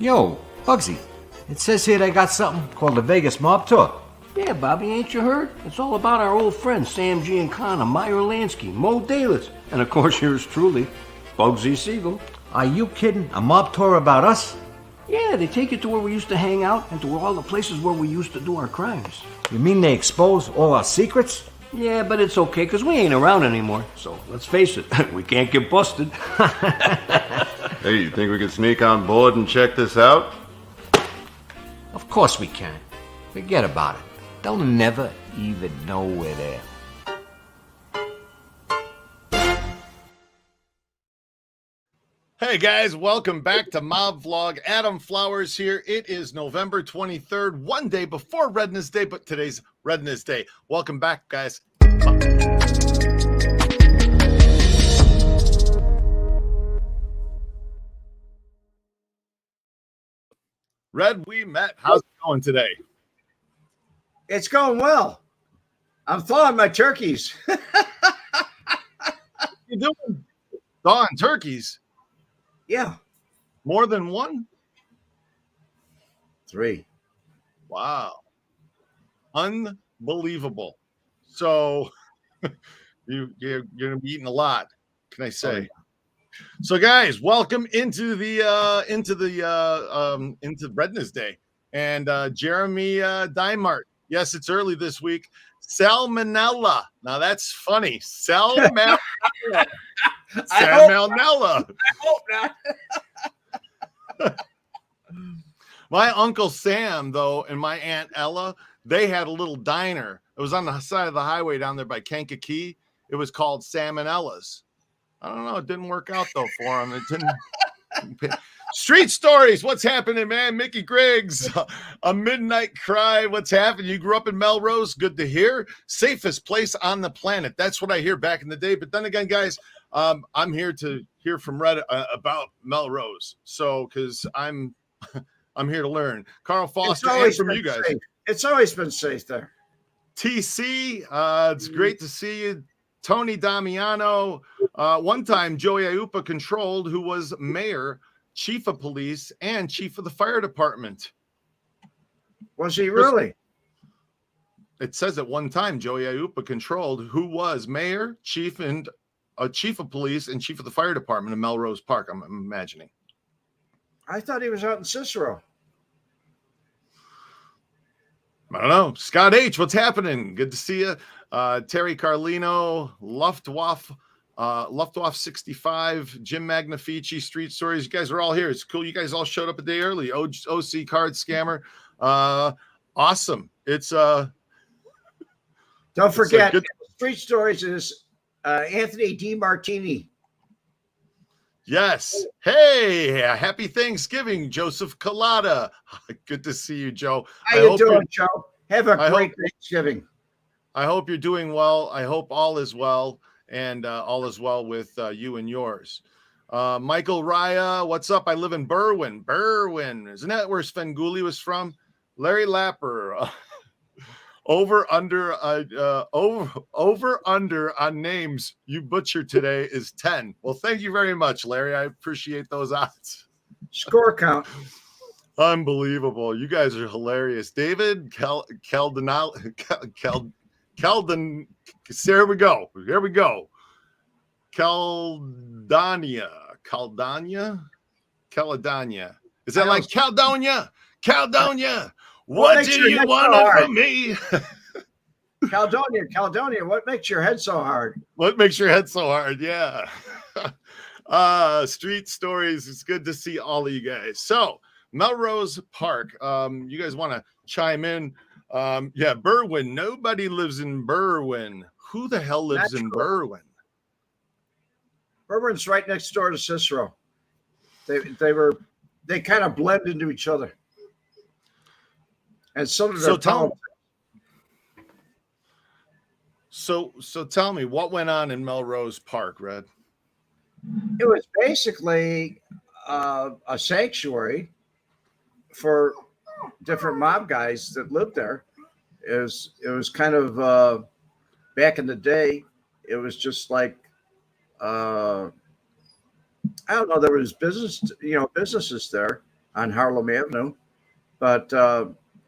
Yo, Bugsy, it says here they got something called the Vegas Mob Tour. Yeah, Bobby, ain't you heard? It's all about our old friends Sam Giancana, Meyer Lansky, Mo Dalis, and of course yours truly, Bugsy Siegel. Are you kidding? A mob tour about us? Yeah, they take you to where we used to hang out and to all the places where we used to do our crimes. You mean they expose all our secrets? Yeah, but it's okay, because we ain't around anymore. So, let's face it, we can't get busted. Hey, you think we could sneak on board and check this out? Of course we can. Forget about it. They'll never even know we're there. Hey guys, welcome back to Mob Vlog. Adam Flowers here. It is November 23rd, one day before Rednesday, but today's Rednesday. Welcome back, guys. Red Wemette, how's it going today? It's going well. I'm thawing my turkeys. You doing? Thawing turkeys? Yeah. More than one? 3. Wow. Unbelievable. So you're gonna be eating a lot, can I say? Oh, yeah. So guys, welcome into Rednesday. And Jeremy Dimart. Yes, it's early this week. Salmonella. Now that's funny. Salmonella. Salmonella. I hope not. My Uncle Sam, though, and my Aunt Ella, they had a little diner. It was on the side of the highway down there by Kankakee. It was called Salmonella's. I don't know. It didn't work out, though, for him. It didn't. Street stories. What's happening, man? Mickey Griggs, a midnight cry. What's happening? You grew up in Melrose. Good to hear. Safest place on the planet. That's what I hear back in the day. But then again, guys, I'm here to hear from Red about Melrose. So, because I'm here to learn. Carl Foster, and from you guys. Safe. It's always been safe there. TC, it's great to see you. Tony Damiano, one time Joey Aiupa controlled, who was mayor, chief of police, and chief of the fire department. Was he really? It says at one time Joey Aiupa controlled, who was mayor, chief, and chief of police, and chief of the fire department in Melrose Park. I'm imagining. I thought he was out in Cicero. I don't know. Scott H., what's happening? Good to see you. Terry Carlino, Luftwaffe 65, Jim Magnifici, Street Stories. You guys are all here. It's cool. You guys all showed up a day early. OC Card Scammer. Awesome. It's Don't forget, Street Stories is Anthony DiMartini. Yes. Hey, happy Thanksgiving, Joseph Collada. Good to see you, Joe. How you doing, Joe? Have a great Thanksgiving. I hope you're doing well. I hope all is well, and all is well with you and yours. Michael Raya, what's up? I live in Berwyn. Berwyn. Isn't that where Svengoolie was from? Larry Lapper. Over under on names you butchered today is 10. Well, thank you very much, Larry. I appreciate those odds. Score count. Unbelievable. You guys are hilarious. David Keldon. There we go. Here we go. Caledonia. Is that like Caledonia? Caledonia. What do you want from me? Caledonia, what makes your head so hard? What makes your head so hard? Yeah. Street Stories. It's good to see all of you guys. So, Melrose Park. You guys want to chime in? Yeah, Berwyn. Nobody lives in Berwyn. Who the hell lives in Berwyn? Berwyn's right next door to Cicero. They kind of blend into each other. And so did their politics. So tell me, what went on in Melrose Park, Red? It was basically a sanctuary for different mob guys that lived there. It was kind of back in the day. It was just like I don't know. There was businesses there, on Harlem Avenue, but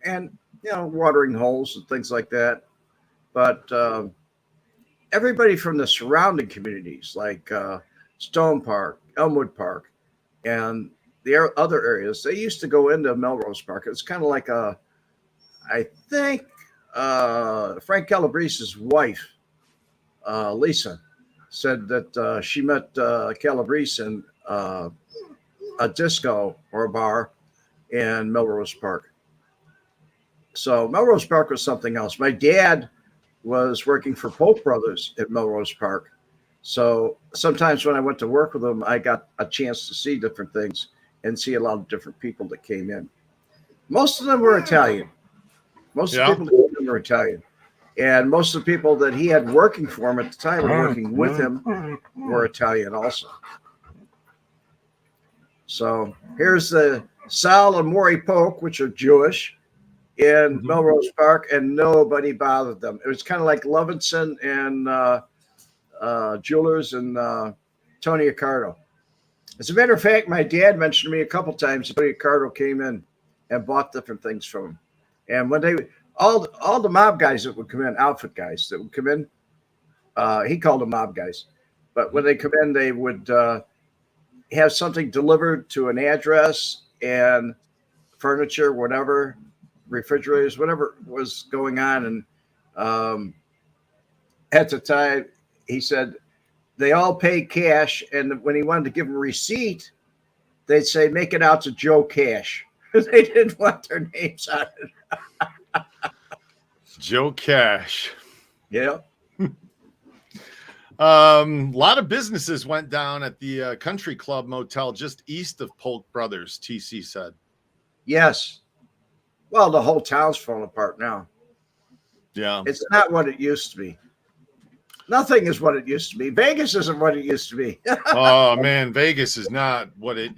and watering holes and things like that. But everybody from the surrounding communities, like Stone Park, Elmwood Park, and the other areas, they used to go into Melrose Park. It's kind of like I think Frank Calabrese's wife, Lisa, said that she met Calabrese in a disco or a bar in Melrose Park. So Melrose Park was something else. My dad was working for Polk Brothers at Melrose Park. So sometimes when I went to work with them, I got a chance to see different things and see a lot of different people that came in. Most of them were Italian. Most of the people that came in were Italian. And most of the people that he had working for him at the time or working with him were Italian also. So here's the Sal and Maury Polk, which are Jewish, in Melrose Park, and nobody bothered them. It was kind of like Levinson and Jewelers and Tony Accardo. As a matter of fact, my dad mentioned to me a couple times that Tony Accardo came in and bought different things from him. And when they all the mob guys that would come in, outfit guys that would come in, he called them mob guys. But when they come in, they would have something delivered to an address and furniture, whatever, refrigerators, whatever was going on. And at the time, he said they all paid cash. And when he wanted to give them a receipt, they'd say, make it out to Joe Cash. They didn't want their names on it. Joe Cash. Yeah. A lot of businesses went down at the Country Club Motel just east of Polk Brothers, TC said. Yes. Well, the whole town's falling apart now. Yeah. It's not what it used to be. Nothing is what it used to be. Vegas isn't what it used to be. Oh, man, Vegas is not what it,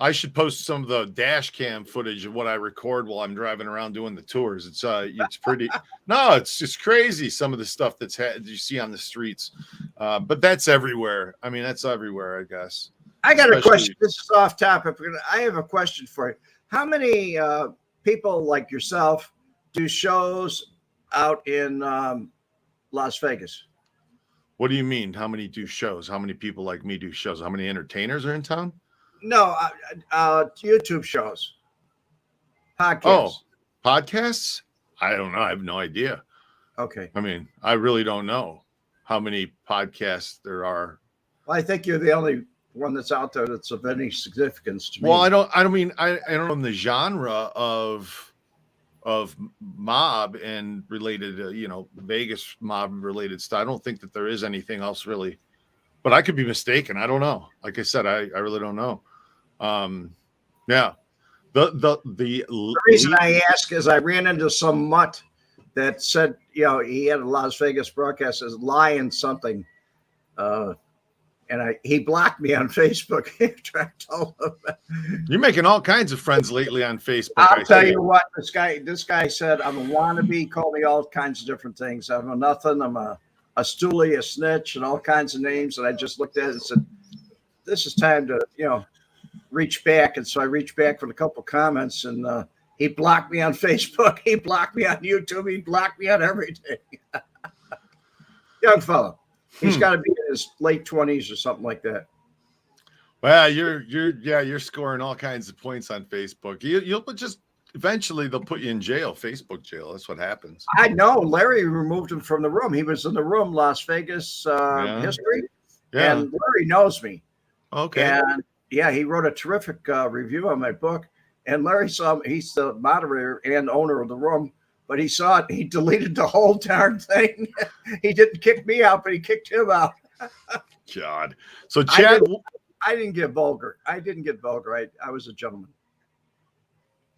I should post some of the dash cam footage of what I record while I'm driving around doing the tours. It's pretty. No, it's just crazy. Some of the stuff you see on the streets, but that's everywhere. I mean, that's everywhere, I guess. I got a question. This is off topic. I have a question for you. How many people like yourself do shows out in Las Vegas? What do you mean? How many do shows? How many people like me do shows? How many entertainers are in town? No, YouTube shows, podcasts. Oh, podcasts? I don't know. I have no idea. Okay. I mean, I really don't know how many podcasts there are. Well, I think you're the only one that's out there that's of any significance to me. Well, I don't know in the genre of mob and related, Vegas mob related stuff. I don't think that there is anything else really, but I could be mistaken. I don't know. Like I said, I really don't know. Yeah. The reason I ask is I ran into some mutt that said, he had a Las Vegas broadcast as lying something. And he blocked me on Facebook after I told him. You're making all kinds of friends lately on Facebook. I'll tell you what, this guy said, I'm a wannabe, he called me all kinds of different things. I'm a nothing, I'm a stoolie, a snitch, and all kinds of names. And I just looked at it and said, this is time to, reach back. And so I reached back with a couple comments, and he blocked me on Facebook. He blocked me on YouTube. He blocked me on everything. Young fellow. He's got to be in his late 20s or something like that. Well, you're scoring all kinds of points on Facebook. You'll just eventually they'll put you in jail, Facebook jail. That's what happens. I know. Larry removed him from the room. He was in the room, Las Vegas history. Yeah. And Larry knows me. Okay. And yeah, he wrote a terrific review on my book. And Larry saw me. He's the moderator and owner of the room. But he saw it. He deleted the whole darn thing. He didn't kick me out, but he kicked him out. God. So Chad, I didn't get vulgar. I was a gentleman.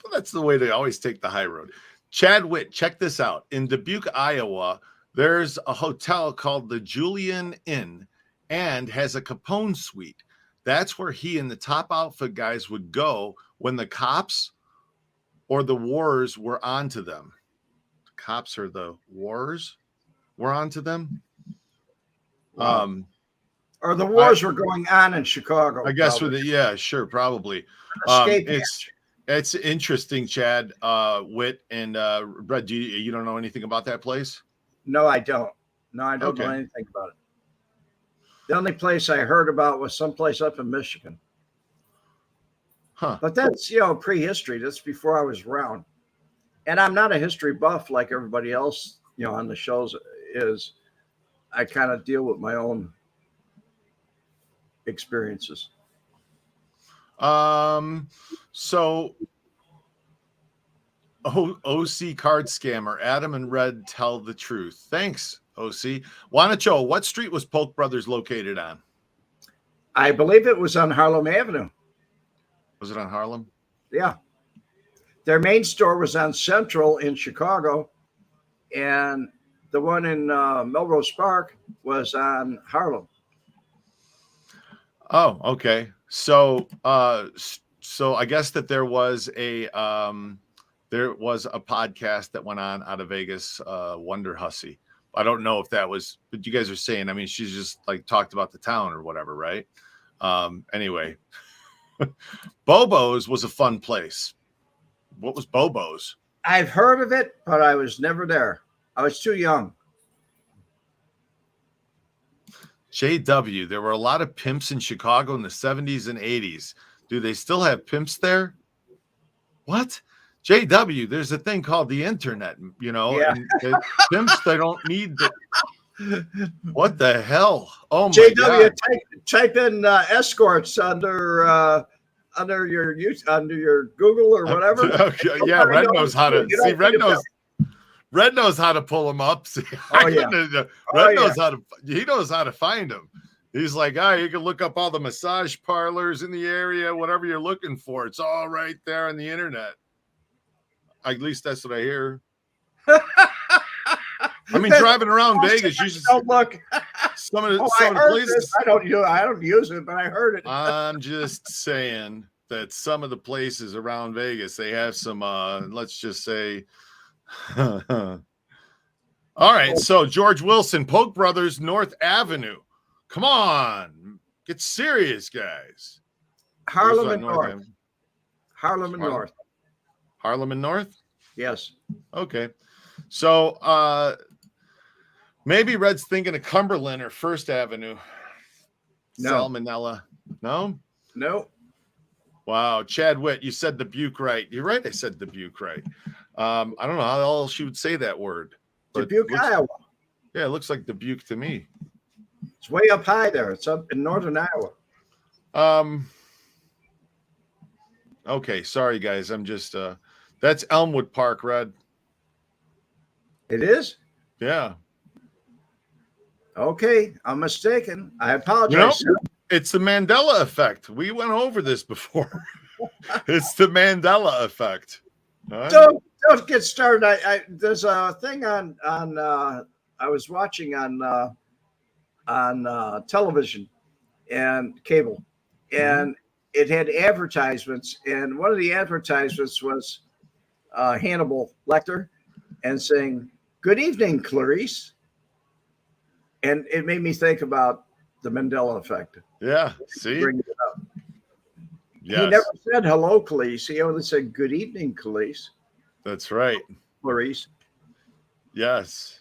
Well, that's the way to always take the high road. Chad Witt, check this out. In Dubuque, Iowa, there's a hotel called the Julian Inn and has a Capone suite. That's where he and the top outfit guys would go when the cops or the wars were onto them. Cops or the wars were onto them. Wow. or the wars were going on in Chicago. I guess probably. sure, probably. Escape It's interesting, Chad. Witt and Brett. You don't know anything about that place? No, I don't. No, I don't know anything about it. The only place I heard about was someplace up in Michigan. Huh. But that's, prehistory. That's before I was around. And I'm not a history buff like everybody else, on the shows is. I kind of deal with my own experiences. So OC card scammer, Adam and Red tell the truth. Thanks, OC. Juanacho, what street was Polk Brothers located on? I believe it was on Harlem Avenue. Was it on Harlem? Yeah. Their main store was on Central in Chicago, and the one in Melrose Park was on Harlem. Oh, okay. So I guess that there was a podcast that went on out of Vegas, Wonder Hussy. I don't know if that was, but you guys are saying, I mean, she's just like talked about the town or whatever, right? Anyway, Bobo's was a fun place. What was Bobo's? I've heard of it, but I was never there. I was too young. JW, there were a lot of pimps in Chicago in the 70s and 80s. Do they still have pimps there? What? JW, there's a thing called the internet, Yeah. and pimps, they don't need the. What the hell? Oh my JW, God. type in escorts under your Google or whatever. Okay, yeah, Red knows how to see. Red knows how to pull them up. See, Red knows how to. He knows how to find them. He's like, you can look up all the massage parlors in the area, whatever you're looking for. It's all right there on the internet. At least that's what I hear. I mean, driving around Vegas, you just don't look. some of the places. I don't use it, but I heard it. I'm just saying that some of the places around Vegas, they have some. Let's just say. All right, so George Wilson, Polk Brothers, North Avenue. Come on, get serious, guys. Harlem and North. Harlem and North. Harlem and North? Yes. Okay. So maybe Red's thinking of Cumberland or First Avenue. No. Salmonella. No? No. Wow. Chad Witt, you said Dubuque right. You're right. I said Dubuque right. I don't know how else you would say that word. Dubuque, Iowa. Yeah, it looks like Dubuque to me. It's way up high there. It's up in northern Iowa. Okay, sorry guys. I'm just that's Elmwood Park, Red. It is? Yeah. Okay, I'm mistaken. I apologize. It's the Mandela effect. We went over this before. It's the Mandela effect. Right? Don't get started. There's a thing on I was watching on television and cable, and it had advertisements, and one of the advertisements was Hannibal Lecter and saying, "Good evening, Clarice," and it made me think about the Mandela effect. Yeah, see, Bring it up. yes. He never said hello, Clarice. He only said good evening, Clarice. That's right. Clarice. Yes.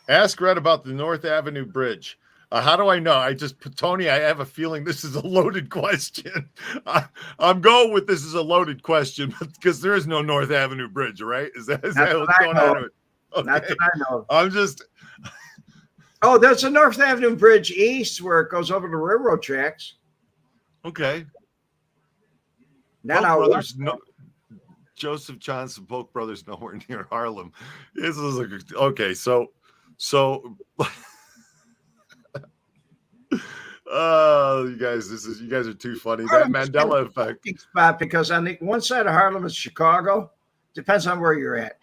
Ask Red about the North Avenue Bridge. How do I know? Tony, I have a feeling this is a loaded question. I'm going with this is a loaded question because there is no North Avenue Bridge, right? Is that what's going on? Okay. Not that I know. I'm just. Oh, there's a North Avenue Bridge east where it goes over the railroad tracks. Okay. Now, Joseph Johnson, Polk Brothers, nowhere near Harlem. This is okay. So, you guys are too funny. That Mandela effect. Spot because on the one side of Harlem is Chicago. Depends on where you're at.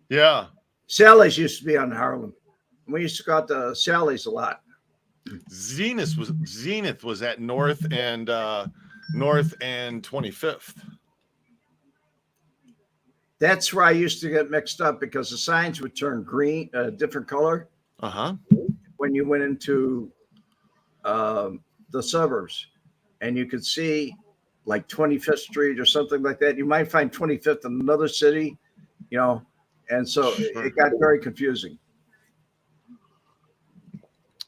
Yeah. Sally's used to be on Harlem. We used to go out to Sally's a lot. Zenith was at North and 25th. That's where I used to get mixed up because the signs would turn green, a different color. Uh-huh. when you went into the suburbs, and you could see like 25th Street or something like that. You might find 25th in another city, and so it got very confusing.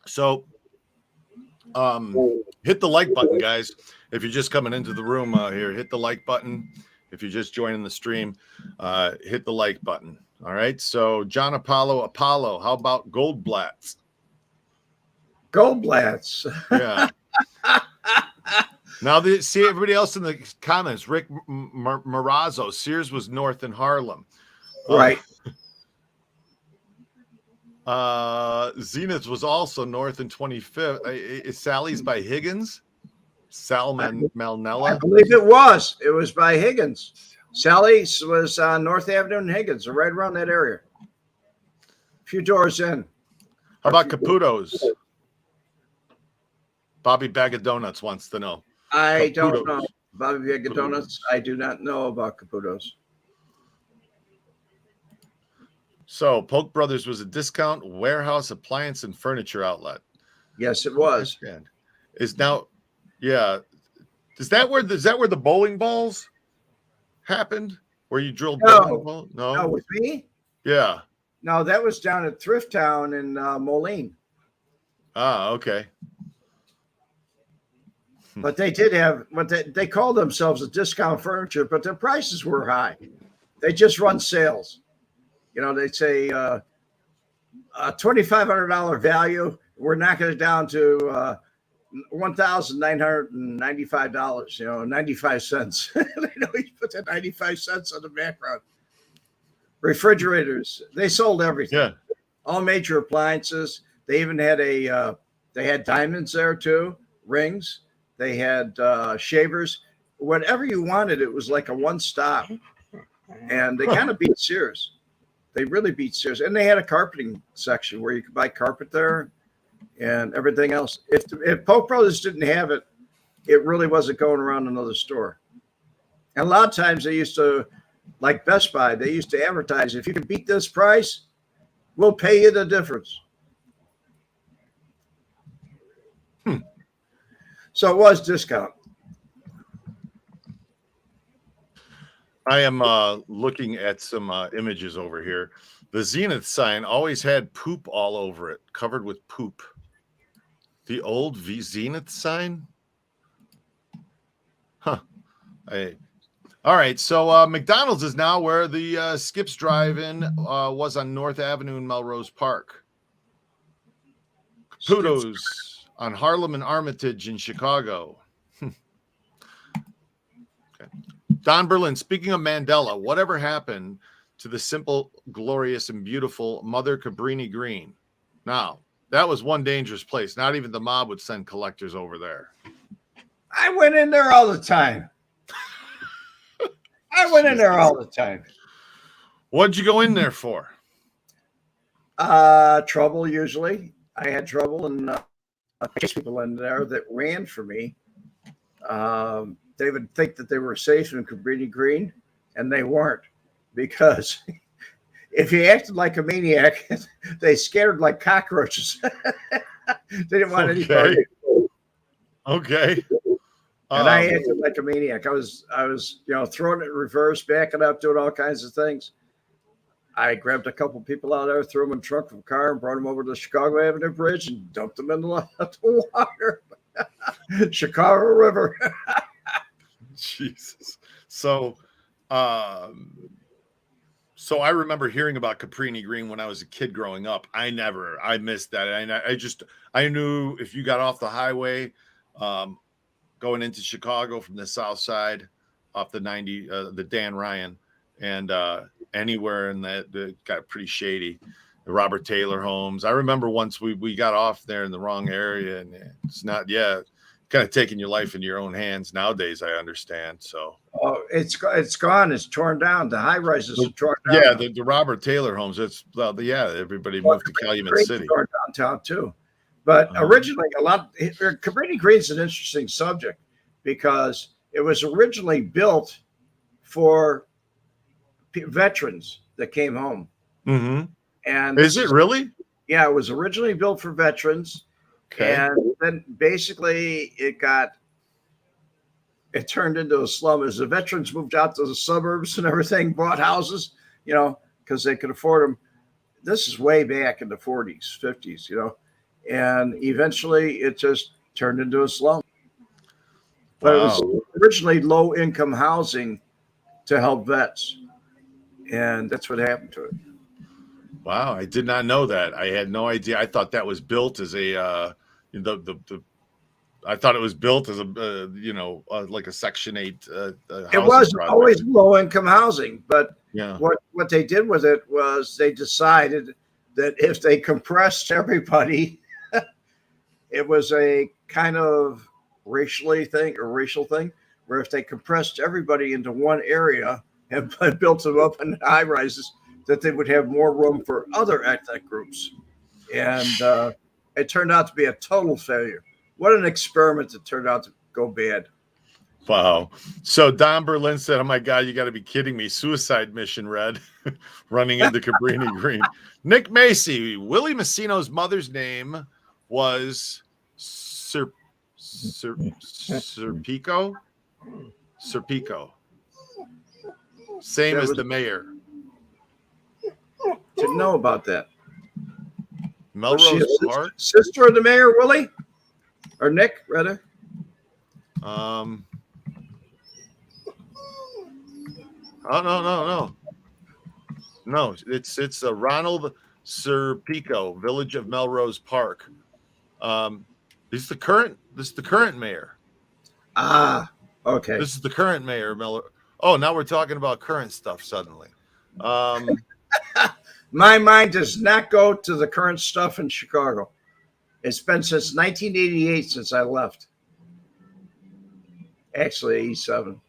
So, hit the like button, guys. If you're just coming into the room here, hit the like button. If you're just joining the stream, hit the like button. All right. So, John Apollo, how about Goldblatt's? Goldblatt's. Yeah. Now, see everybody else in the comments. Rick Marazzo, Sears was north in Harlem. Right. Zenith was also north in 25th. Sally's by Higgins. Sal Malnella. I believe it was. It was by Higgins. Sally's was on North Avenue in Higgins, right around that area. A few doors in. How about Caputo's? Bobby Bag of Donuts wants to know. I don't know. Bobby Bag of Donuts. I do not know about Caputo's. So, Polk Brothers was a discount warehouse, appliance, and furniture outlet. Yes, it was. Is now, yeah. Is that where the bowling balls happened? Where you drilled bowling balls? No, with me? Yeah. No, that was down at Thrift Town in Moline. Ah, okay. But they did have, they called themselves a discount furniture, but their prices were high. They just run sales. They'd say a $2,500 value. We're knocking it down to $1,995. 95 cents. They always put that 95 cents on the background. Refrigerators. They sold everything. Yeah. All major appliances. They even had they had diamonds there too. Rings. They had shavers. Whatever you wanted, it was like a one-stop. And they kind of beat Sears. They really beat Sears. And they had a carpeting section where you could buy carpet there and everything else. If Polk Brothers didn't have it, it really wasn't going around another store. And a lot of times they used to, like Best Buy, they used to advertise, if you can beat this price, we'll pay you the difference. So it was discount. I am looking at some images over here. The Zenith sign always had poop all over it, covered with poop. The old Zenith sign? Huh. All right, so McDonald's is now where the Skips Drive-In was on North Avenue in Melrose Park. Caputo's on Harlem and Armitage in Chicago. Okay. Don Berlin, speaking of Mandela, whatever happened to the simple, glorious, and beautiful Mother Cabrini Green? Now, that was one dangerous place. Not even the mob would send collectors over there. I went in there all the time. What'd you go in there for? Trouble, usually. I had trouble, and people in there that ran for me. They would think that they were safe in Cabrini Green, and they weren't, because if you acted like a maniac, they scattered like cockroaches. They didn't want anybody. Okay. And I acted like a maniac. I was, throwing it in reverse, backing up, doing all kinds of things. I grabbed a couple people out there, threw them in the trunk of a car, and brought them over to the Chicago Avenue Bridge and dumped them in the water. Chicago River. Jesus. So I remember hearing about Cabrini Green when I was a kid growing up. I missed that. I knew if you got off the highway, going into Chicago from the south side off the 90, the Dan Ryan, and anywhere in that got pretty shady. The Robert Taylor homes. I remember once we got off there in the wrong area, and it's not kind of taking your life into your own hands nowadays. I understand. So it's gone. It's torn down. The high rises are torn down. Yeah, the Robert Taylor homes. It's everybody moved to Calumet City. Downtown too. But originally, Cabrini Green's an interesting subject because it was originally built for veterans that came home. Mm-hmm. And is it really? Yeah, it was originally built for veterans, Okay. and then basically it turned into a slum as the veterans moved out to the suburbs and everything, bought houses, because they could afford them. This is way back in the 40s, 50s, and eventually it just turned into a slum. But it was Wow. originally low income housing to help vets, and that's what happened to it. Wow. I did not know that. I had no idea. I thought that was built as a I thought it was built as like a Section 8 It housing was project. always low income housing, but Yeah. what they did with it was they decided that if they compressed everybody, it was a kind of racial thing, where if they compressed everybody into one area and built them up in high rises, that they would have more room for other ethnic groups. And it turned out to be a total failure. What an experiment that turned out to go bad. Wow. So Don Berlin said, "Oh my God, you got to be kidding me! Suicide mission, Red, running into Cabrini Green." Nick Macy, Willie Messino's mother's name was Serpico. Serpico. Same That as was- the mayor. Didn't know about that. Was she Melrose a Park. sister of the mayor, Willie? Or Nick, rather? Oh no. No, it's Ronald Serpico, Village of Melrose Park. This is the current mayor. Ah, okay. This is the current mayor, Oh, now we're talking about current stuff suddenly. My mind does not go to the current stuff in Chicago. It's been since 1988 since I left. Actually, 87.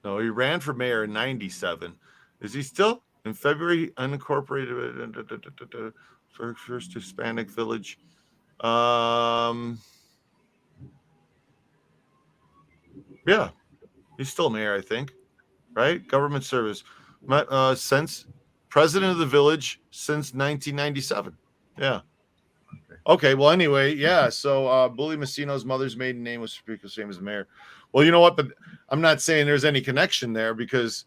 No, he ran for mayor in 97. Is he still in February? Unincorporated first Hispanic village. Yeah, he's still mayor, I think. Right? Government service. Since president of the village since 1997. Yeah. Okay. Well, anyway, yeah. So Bully Messino's mother's maiden name was Serpico, same as the mayor. Well, you know what? But I'm not saying there's any connection there because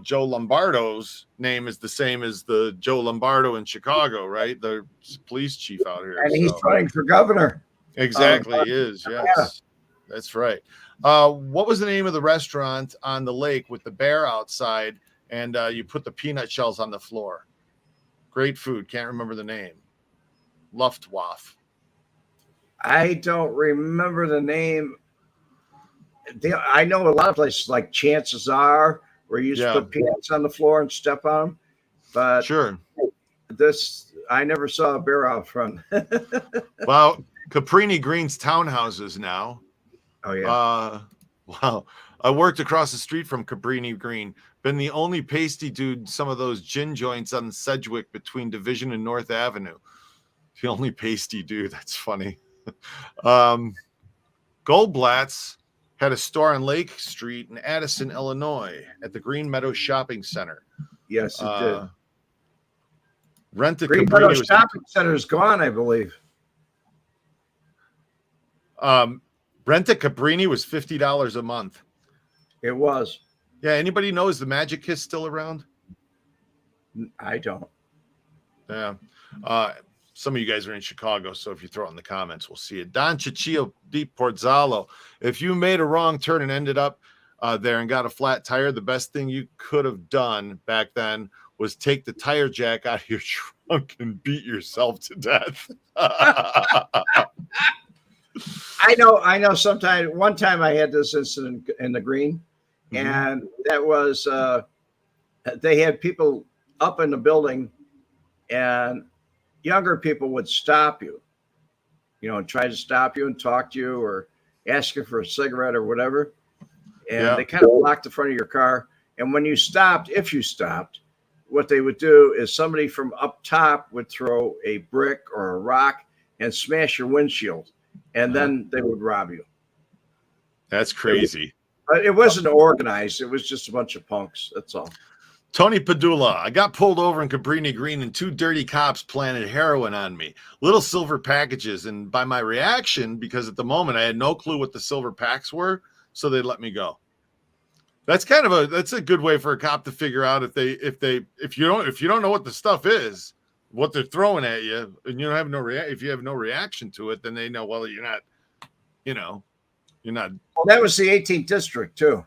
Joe Lombardo's name is the same as the Joe Lombardo in Chicago, right? The police chief out here. And he's running for governor. Exactly, he is. Yes, that's right. What was the name of the restaurant on the lake with the bear outside and you put the peanut shells on the floor? Great food. Can't remember the name. Luftwaffe. I don't remember the name. I know a lot of places like Chances Are where you just put peanuts on the floor and step on them. But Sure. I never saw a bear out front. Well, Cabrini Green's townhouses now. Oh, yeah. Wow. I worked across the street from Cabrini Green. Been the only pasty dude, some of those gin joints on Sedgwick between Division and North Avenue. The only pasty dude. That's funny. Goldblatt's had a store on Lake Street in Addison, Illinois at the Green Meadow Shopping Center. Yes, it did. Rent a Green Meadow Shopping Center is gone, I believe. Rent a Cabrini was $50 a month. It was. Yeah, anybody know, is the Magic Kiss still around? I don't. Yeah. Some of you guys are in Chicago, so if you throw it in the comments, we'll see it. Don Ciccio Di Porzalo. If you made a wrong turn and ended up there and got a flat tire, the best thing you could have done back then was take the tire jack out of your trunk and beat yourself to death. I know. Sometimes, one time I had this incident in the Green, and that was they had people up in the building, and younger people would stop you, and try to stop you and talk to you or ask you for a cigarette or whatever. And they kind of blocked the front of your car. And when you stopped, if you stopped, what they would do is somebody from up top would throw a brick or a rock and smash your windshield. And then they would rob you. That's crazy. But it wasn't organized. It was just a bunch of punks. That's all. Tony Padula, I got pulled over in Cabrini Green and 2 dirty cops planted heroin on me. Little silver packages. And by my reaction, because at the moment I had no clue what the silver packs were, so they let me go. That's a good way for a cop to figure out if you don't know what the stuff is, what they're throwing at you, and you don't have if you have no reaction to it, then they know, well, you're not. That was the 18th district too.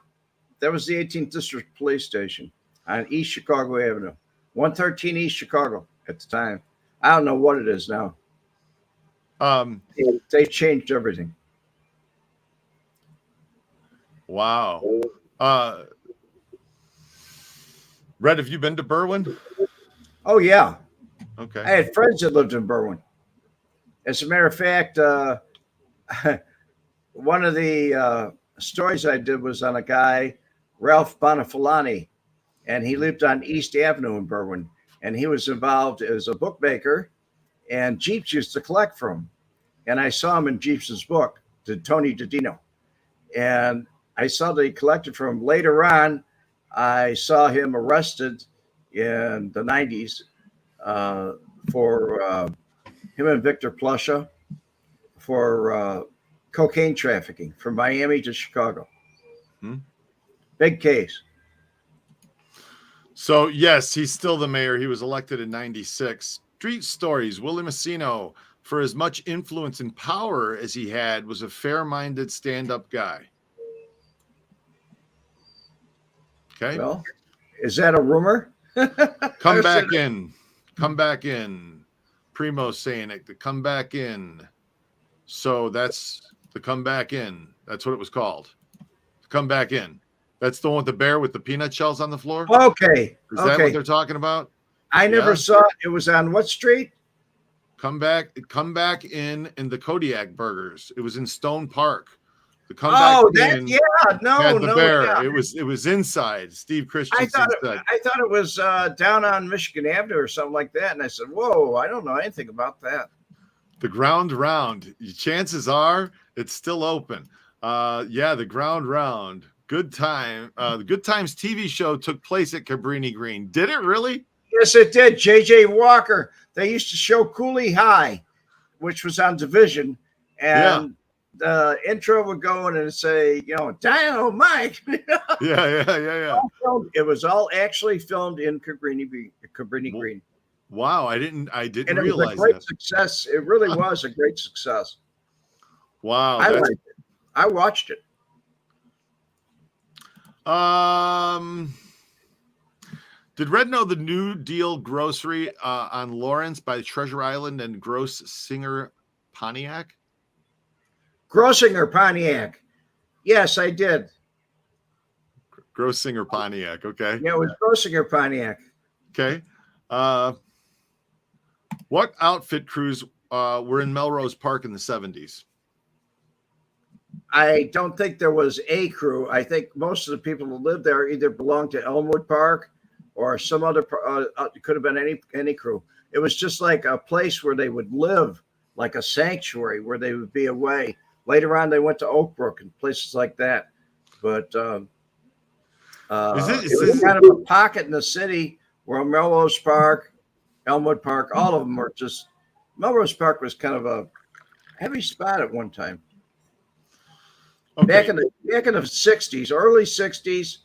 That was the 18th district police station on East Chicago Avenue, 113 East Chicago at the time. I don't know what it is now. They've changed everything. Wow. Red, have you been to Berwyn? Oh yeah. Okay. I had friends that lived in Berwyn. As a matter of fact, one of the stories I did was on a guy, Ralph Bonifalani, and he lived on East Avenue in Berwyn, and he was involved as a bookmaker, and Jeeps used to collect from him. And I saw him in Jeeps's book, to Tony Didino, and I saw that he collected from him. Later on, I saw him arrested in the 90s for him and Victor Plusha for cocaine trafficking from Miami to Chicago. Big case. So, yes, he's still the mayor. He was elected in 96. Street stories. Willie Massino, for as much influence and power as he had, was a fair-minded stand-up guy. Okay. Well, is that a rumor? Come back in. Come back in. Primo saying it. To come back in. So that's the come back in. That's what it was called. Come back in. That's the one with the bear with the peanut shells on the floor? Okay. Is that what they're talking about? I never saw it. It was on what street? Come back in the Kodiak Burgers. It was in Stone Park. The comeback had the bear. Yeah. It was inside. Steve Christensen said. I thought it was down on Michigan Avenue or something like that. And I said, whoa, I don't know anything about that. The Ground Round. Chances are it's still open. The Ground Round. Good time. The Good Times TV show took place at Cabrini Green. Did it really? Yes, it did. J.J. Walker. They used to show Cooley High, which was on Division. And the intro would go in and say, Dynamite. Yeah. It was all actually filmed in Cabrini Green. Wow, I didn't And it realize was a great that. success. It really was a great success. Wow. I liked it. I watched it. Did Red know the New Deal grocery on Lawrence by Treasure Island and Gross Singer Pontiac? Grossinger Pontiac. Yes, I did. Gross Singer Pontiac. Okay. Yeah, it was Grossinger Pontiac. Okay. What outfit crews were in Melrose Park in the 70s? I don't think there was a crew. I think most of the people who lived there either belonged to Elmwood Park or some other. It could have been any crew. It was just like a place where they would live, like a sanctuary where they would be away. Later on, they went to Oakbrook and places like that. But it was kind of a pocket in the city where Melrose Park, Elmwood Park, all of them were just. Melrose Park was kind of a heavy spot at one time. Okay. Back in the 60s, early 60s,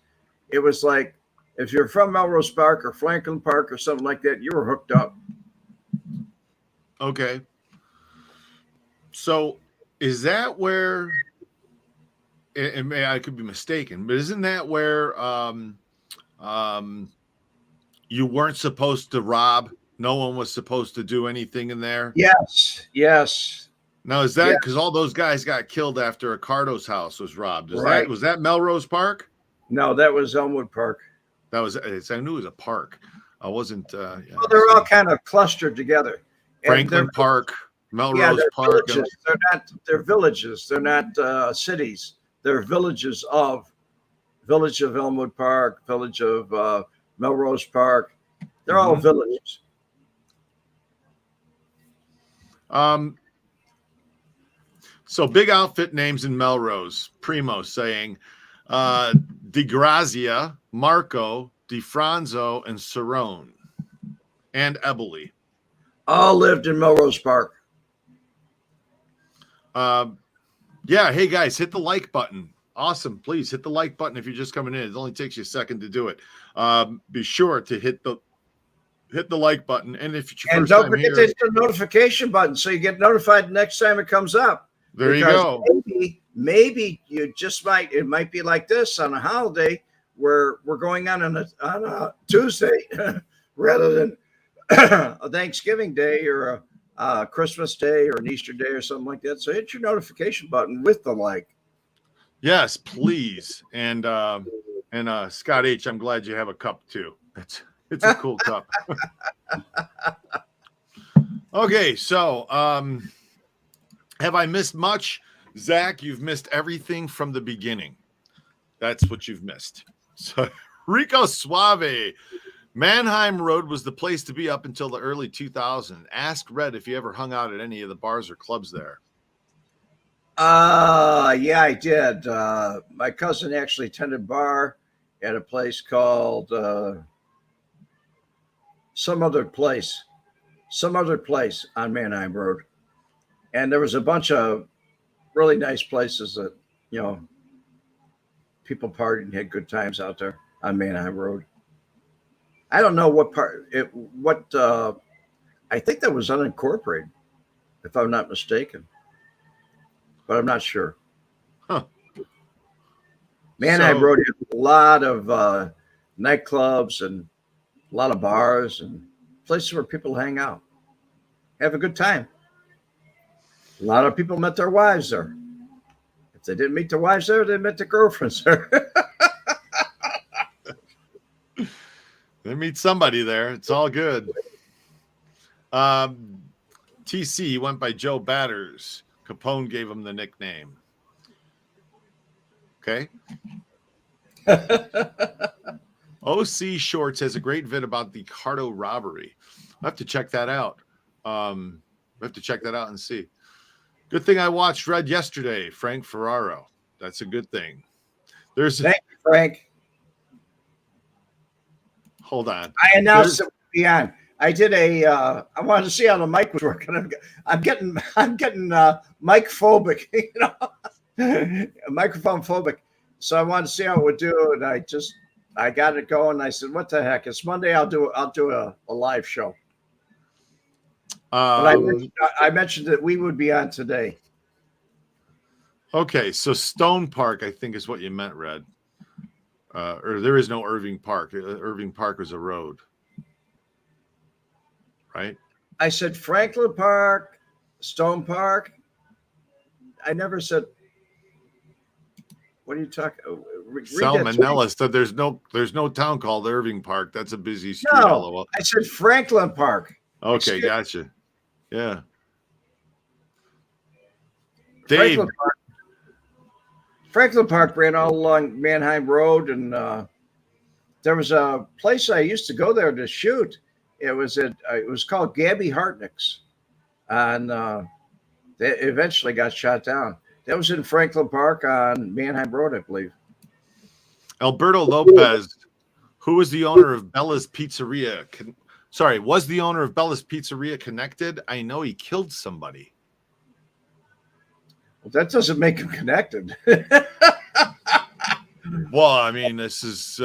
it was like if you're from Melrose Park or Franklin Park or something like that, you were hooked up. Okay. So is that where, and I could be mistaken, but isn't that where you weren't supposed to rob? No one was supposed to do anything in there? Yes. Now, is that because all those guys got killed after Ricardo's house was robbed? Was that Melrose Park? No, that was Elmwood Park. I knew it was a park. I wasn't. Well, they're all kind of clustered together. Franklin Park, Melrose Park. Villages. They're villages. They're not cities. They're villages Village of Elmwood Park, Village of Melrose Park. They're all villages. So big outfit names in Melrose. Primo saying DeGrazia, Marco, DeFranzo, and Cerrone, and Eboli. All lived in Melrose Park. Yeah, hey guys, hit the like button. Awesome. Please hit the like button if you're just coming in. It only takes you a second to do it. Be sure to hit the like button. And if it's your And first don't time forget here, to hit the notification button so you get notified the next time it comes up. there you Because go. maybe you just might, it might be like this on a holiday where we're going on a Tuesday rather than a Thanksgiving day or a Christmas day or an Easter day or something like that. So hit your notification button with the like. Yes, please. And Scott H, I'm glad you have a cup too. It's a cool cup. Okay, so have I missed much? Zach, you've missed everything from the beginning. That's what you've missed. So Rico Suave. Mannheim Road was the place to be up until the early 2000s. Ask Red if he ever hung out at any of the bars or clubs there. Yeah, I did. My cousin actually attended a bar at a place called some other place on Mannheim Road. And there was a bunch of really nice places that, people partied and had good times out there on Mannheim Road. I don't know what part I think that was unincorporated, if I'm not mistaken, but I'm not sure. Huh. Mannheim Road had a lot of nightclubs and a lot of bars and places where people hang out, have a good time. A lot of people met their wives there. If they didn't meet their wives there, they met their girlfriends there. They meet somebody there. It's all good. TC went by Joe Batters. Capone gave him the nickname. Okay. OC Shorts has a great vid about the Cardo robbery. I have to check that out. And see. Good thing I watched Red yesterday, Frank Ferraro. That's a good thing. Thank you, Frank. Hold on. I announced it would be on. I did I wanted to see how the mic was working. I'm getting mic phobic, microphone phobic. So I wanted to see how it would do, and I got it going. I said, "What the heck? It's Monday. I'll do a live show." But I mentioned that we would be on today. Okay, so Stone Park, I think, is what you meant, Red. Or there is no Irving Park. Irving Park was a road, right? I said Franklin Park, Stone Park. I never said. What are you talking? Salmonella said there's no town called Irving Park. That's a busy street. No, I said Franklin Park. Okay, gotcha. Yeah. Dave. Franklin Park ran all along Mannheim Road, and there was a place I used to go there to shoot. It was called Gabby Hartnick's, and they eventually got shot down. That was in Franklin Park on Mannheim Road, I believe. Alberto Lopez, who was the owner of Bella's Pizzeria? Was the owner of Bella's Pizzeria connected? I know he killed somebody. Well, that doesn't make him connected. Well, I mean, this is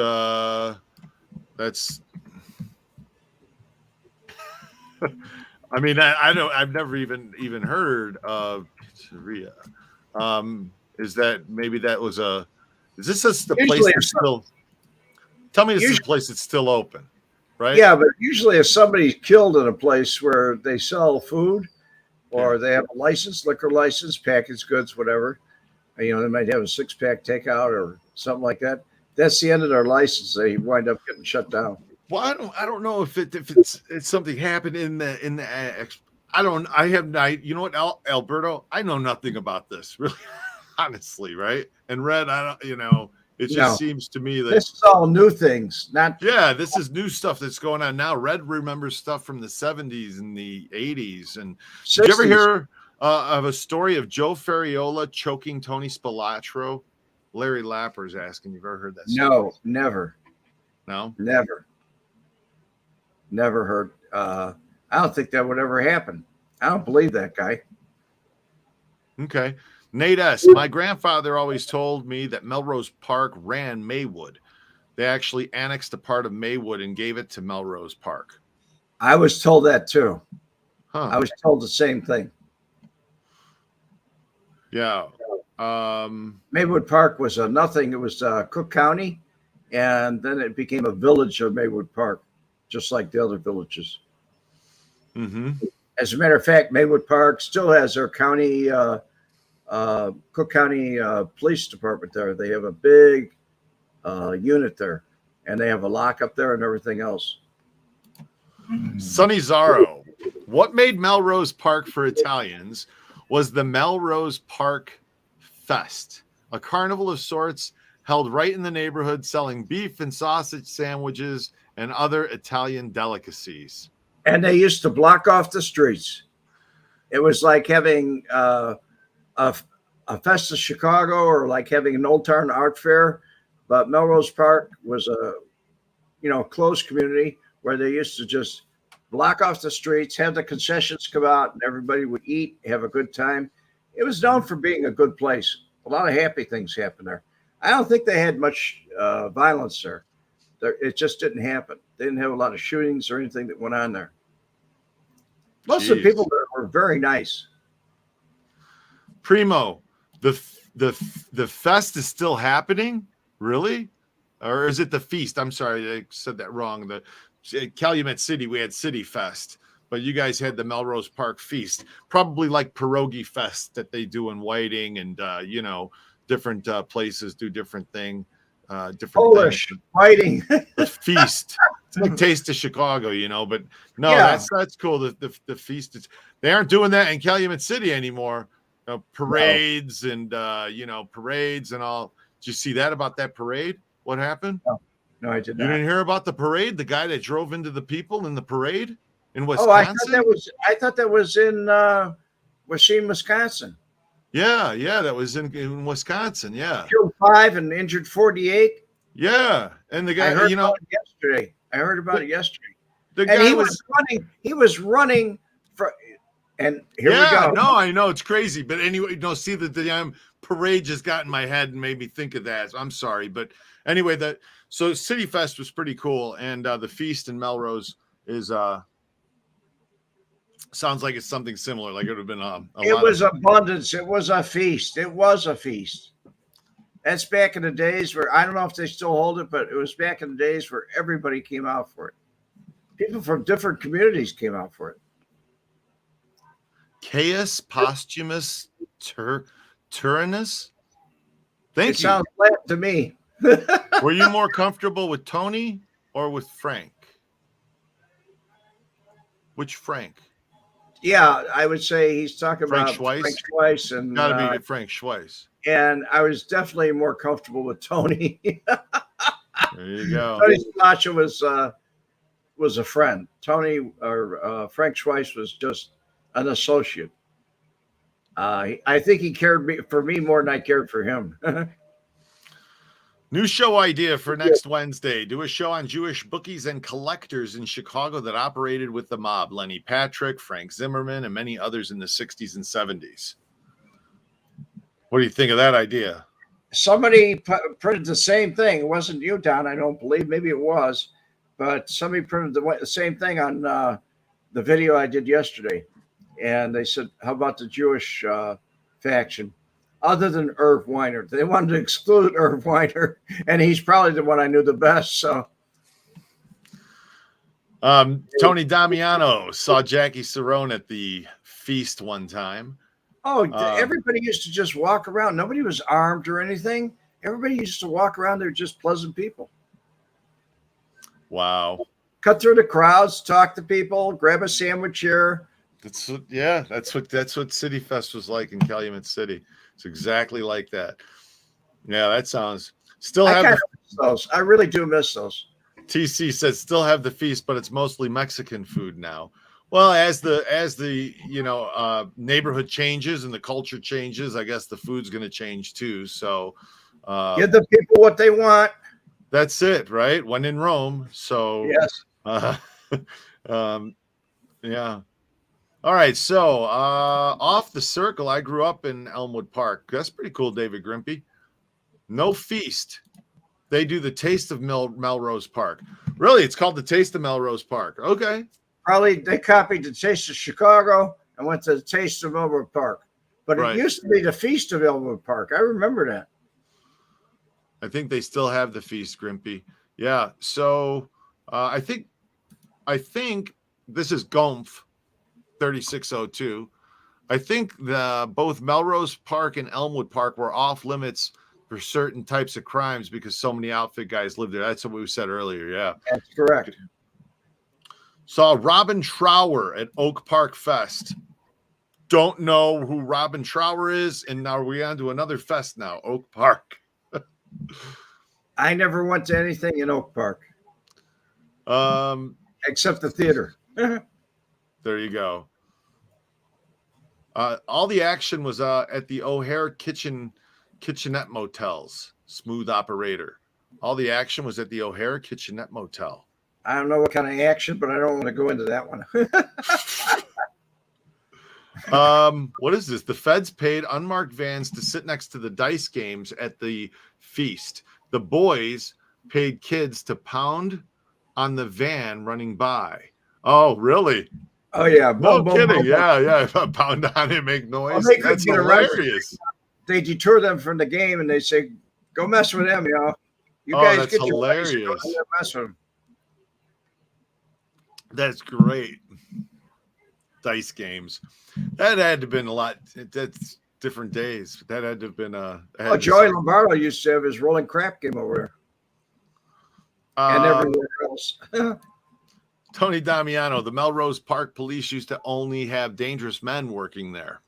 that's. I mean, I don't. I've never even heard of Pizzeria. Is that maybe that was a? Is this the place that's still? Tell me, this is a place that's still open, right? Yeah, but usually, if somebody's killed in a place where they sell food, or they have a license, liquor license, packaged goods, whatever, they might have a 6-pack takeout or something like that. That's the end of their license. They wind up getting shut down. Well, I don't know if it's something happened in the you know what, Alberto, I know nothing about this, really, honestly, right? And Red, it just seems to me that this is all new things, this is new stuff that's going on now. Red remembers stuff from the 70s and the 80s. And 60s. Did you ever hear of a story of Joe Ferriola choking Tony Spilatro? Larry Lapper's asking, you've ever heard that story? No, never. No. Never heard. I don't think that would ever happen. I don't believe that guy. Okay. Nate S. My grandfather always told me that Melrose Park ran Maywood. They actually annexed a part of Maywood and gave it to Melrose Park. I was told that too. Huh. I was told the same thing. Yeah. Maywood Park was a nothing. It was Cook County, and then it became a village of Maywood Park, just like the other villages. Mm-hmm. As a matter of fact, Maywood Park still has their county, Cook County Police Department there. They have a big unit there, and they have a lock up there and everything else. Sonny Zaro. What made Melrose Park for Italians was the Melrose Park Fest, a carnival of sorts held right in the neighborhood, selling beef and sausage sandwiches and other Italian delicacies. And they used to block off the streets. It was like having a Fest of Chicago, or like having an Old Town Art Fair. But Melrose Park was a closed community where they used to just block off the streets, have the concessions come out, and everybody would eat, have a good time. It was known for being a good place. A lot of happy things happened there. I don't think they had much violence there. It just didn't happen. They didn't have a lot of shootings or anything that went on there. Most of the people there were very nice. Primo, the fest is still happening? Really? Or is it the feast? I'm sorry, I said that wrong. The Calumet City, we had City Fest, but you guys had the Melrose Park Feast, probably like Pierogi Fest that they do in Whiting, and different places do different different Polish things. Whiting. The feast. It's like Taste of Chicago, but no, Yeah. that's cool. The feast they aren't doing that in Calumet City anymore. Parades and parades and all. Did you see that about that parade? What happened? No, I did You not. didn't hear about the parade? The guy that drove into the people in the parade in Oh, Wisconsin? I thought that was in Wisconsin. Yeah, that was in Wisconsin. Yeah, Killed 5 and injured 48. yeah. And the guy, I heard about it yesterday. the And guy he was running. He was running for. And here we go. No, I know it's crazy, but anyway, see the damn parade just got in my head and made me think of that. I'm sorry, but anyway, so City Fest was pretty cool, and the feast in Melrose is sounds like it's something similar. Like it would have been It was abundance. It was a feast. It was a feast. That's back in the days where, I don't know if they still hold it, but it was back in the days where everybody came out for it. People from different communities came out for it. Caius Posthumus Tyrannus. Thank It you. sounds flat to me. Were you more comfortable with Tony or with Frank? Which Frank? Yeah, I would say he's talking Frank about Schweiss? Frank Schweiss, and Gotta be Frank Schweiss. and I was definitely more comfortable with Tony. There you go. Tony Sinacha was a friend. Tony or Frank Schweiss was just an associate. I think he cared for me more than I cared for him. New show idea for next Wednesday. Do a show on Jewish bookies and collectors in Chicago that operated with the mob. Lenny Patrick, Frank Zimmerman, and many others in the 60s and 70s. What do you think of that idea? Somebody printed the same thing. It wasn't you, Don, I don't believe. Maybe it was. But somebody printed the same thing on the video I did yesterday. And they said, how about the Jewish faction? Other than Irv Weiner. They wanted to exclude Irv Weiner, and he's probably the one I knew the best. So, Tony Damiano saw Jackie Cerrone at the feast one time. everybody used to just walk around. Nobody was armed or anything. Everybody used to walk around. They're just pleasant people. Wow. Cut through the crowds, talk to people, grab a sandwich here. That's what City Fest was like in Calumet City. It's exactly like that. Yeah, that sounds. Still have miss those. I really do miss those. TC says still have the feast, but it's mostly Mexican food now. Well, as the neighborhood changes and the culture changes, I guess the food's going to change too. So Give the people what they want. That's it, right? When in Rome. So, Yes. uh, yeah. All right. So, off the circle, I grew up in Elmwood Park. That's pretty cool, David Grimpy. No feast. They do the Taste of Melrose Park. Really? It's called the Taste of Melrose Park. Okay. Probably they copied the Taste of Chicago and went to the Taste of Elmwood Park. But Right. it used to be the Feast of Elmwood Park. I remember that. I think they still have the feast, Grimpy. Yeah. So, I think this is Gomph 3602. I think both Melrose Park and Elmwood Park were off limits for certain types of crimes because so many outfit guys lived there. That's what we said earlier. Yeah. That's correct. Saw Robin Trower at Oak Park Fest. Don't know who Robin Trower is, and now we're on to another fest now, Oak Park. I never went to anything in Oak Park except the theater. There you go. All the action was at the O'Hare Kitchenette Motels. Smooth operator. All the action was at the O'Hare Kitchenette Motel. I don't know what kind of action, but I don't want to go into that one. What is this? The feds paid unmarked vans to sit next to the dice games at the feast. The boys paid kids to pound on the van running by. Oh, really? Oh yeah, No boom, boom, kidding. boom, boom. Yeah. Pound on it, make noise. Well, they couldn't That's get arrested. hilarious. They deter them from the game and they say, "Go mess with them, y'all. You Oh, guys that's get your rights, go hilarious. in there, mess with them." That's great. Dice games. That had to have been a lot. That's different days. That had to have been Oh, Joey Lombardo used to have his rolling crap game over there and everywhere else. Tony Damiano, the Melrose Park police used to only have dangerous men working there.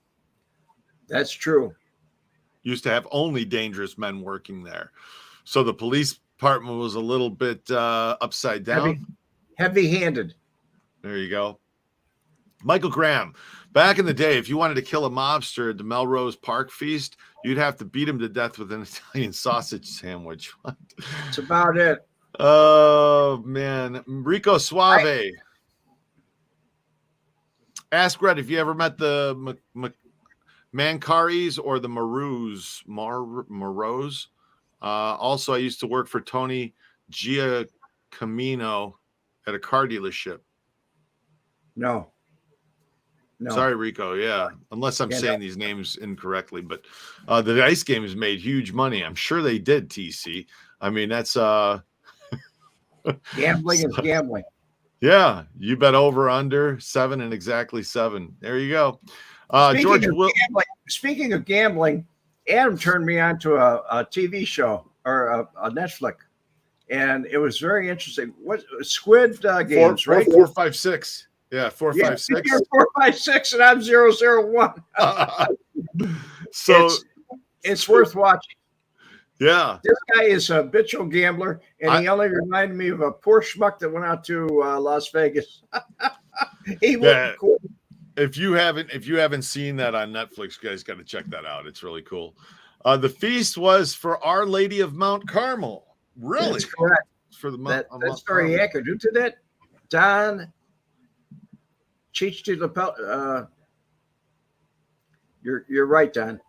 That's true. Used to have only dangerous men working there. So the police department was a little bit upside down. Heavy-handed. There you go. Michael Graham, back in the day, if you wanted to kill a mobster at the Melrose Park feast, you'd have to beat him to death with an Italian sausage sandwich. That's about it. Oh, man. Rico Suave. Ask Red if you ever met the Mancaris or the Marose. Also, I used to work for Tony Giacomino at a car dealership. No. Sorry, Rico. Yeah. Unless I'm Yeah, saying no. these names incorrectly, but the dice games made huge money. I'm sure they did, TC. I mean, that's Gambling is gambling. yeah, you bet over under 7 and exactly 7. There you go. Speaking of gambling, Adam turned me on to a TV show or a Netflix, and it was very interesting. What Squid Games, right? 456. Yeah, 456. You're 456 and I'm 001. So it's worth watching. yeah, This guy is a habitual gambler, and he only reminded me of a poor schmuck that went out to Las Vegas. He Yeah. was cool. if you haven't seen that on Netflix, you guys got to check that out. It's really cool. The feast was for Our Lady of Mount Carmel. Really? That's correct. For the That's Mount very Carmel. accurate. Who did that? Don Chich. You're right, Don.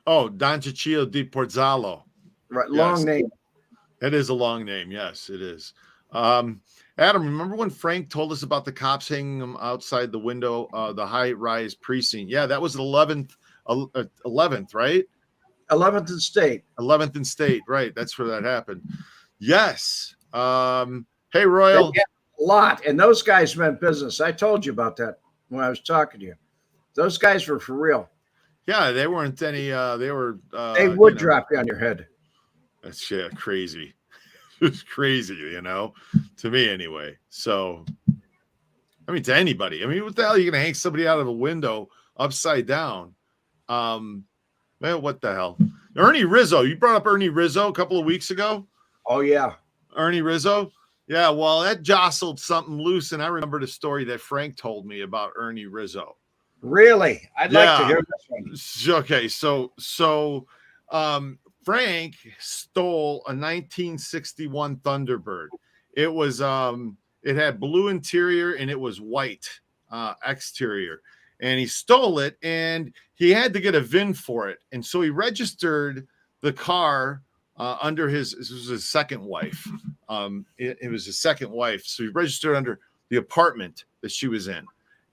Oh, Don Ciccio di Porzalo. Right, Yes. long name. It is a long name. Yes, it is. Adam, remember when Frank told us about the cops hanging them outside the window, the high-rise precinct? Yeah, that was 11th, right? 11th and State. 11th and State, right? That's where that happened. Yes. Hey, Royal. They get a lot, and those guys meant business. I told you about that when I was talking to you. Those guys were for real. Yeah, they weren't any. They were. They would drop you on your head. That's crazy. It's crazy, to me anyway. So, I mean, to anybody. I mean, what the hell are you going to hang somebody out of a window upside down? Man, what the hell? Ernie Rizzo. You brought up Ernie Rizzo a couple of weeks ago. Oh, yeah. Ernie Rizzo. Yeah, well, that jostled something loose, and I remember the story that Frank told me about Ernie Rizzo. Really? I'd like to hear this one. Okay, so Frank stole a 1961 Thunderbird. It was it had blue interior and it was white exterior. And he stole it and he had to get a VIN for it. And so he registered the car under this was his second wife. It was his second wife. So he registered under the apartment that she was in.